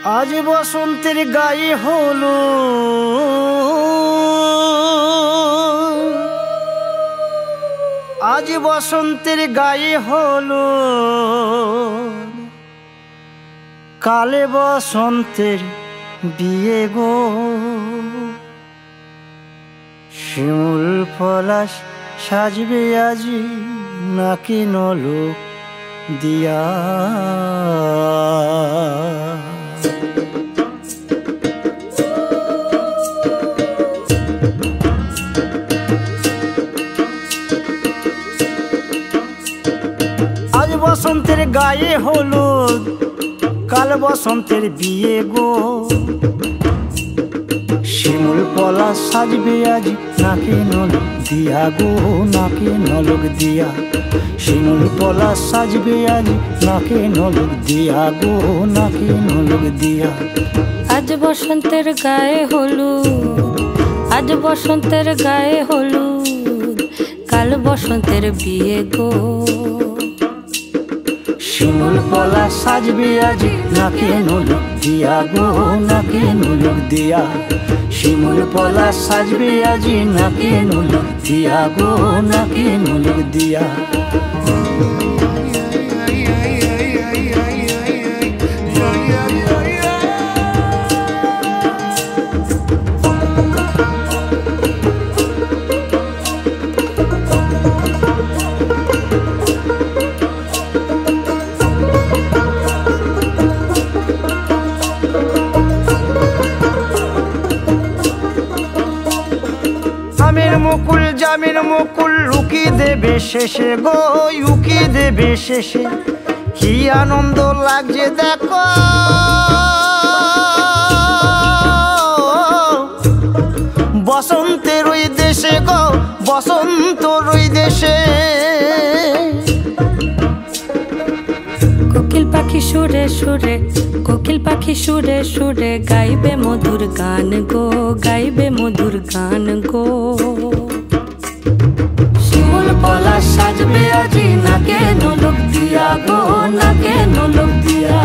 আজ বসন্তের গায়ে হলো আজ বসন্তের গায়ে হলো কালে বসন্তের বিয়ে গো শিমুল পলাশ সাজবে আজি নাকি নলক দিয়া আজ বসন্তের গায়ে হলুদ কাল বসন্তের বিয়ে গো শিমুল পলাশ সাজবে আজ নাকে নলক দিয়া গো নাকে নলক দিয়া শিমুল পলাশ সাজবে আজ নাকে নলক দিয়া গো নাকে নলক দিয়া আজ বসন্তের গায়ে হলুদ আজ বসন্তের গায়ে হলুদ কাল বসন্তের বিয়ে গো শিমুল পলাশ সাজবে আজ নাকে নলক দিয়া গো নাকে নলক দিয়া শিমুল পলাশ সাজবে আজ নাকে নলক দিয়া গো নাকে নলক দিয়া আমের মুকুল জামের মুকুল লুকি দেবে শেষে গো লুকি দেবে শেষে কি আনন্দ লাগছে দেখো বসন্তের ওই দেশে গো বসন্তর ওই দেশে কোকিল পাখি সুরে সুরে কোকিল পাখি সুরে সুরে গাইবে মধুর গান গো গাইবে মধুর গান গো শিমুল পলাশ সাজবে আজি নাকে নলক দিয়া গো নাকে নলক দিয়া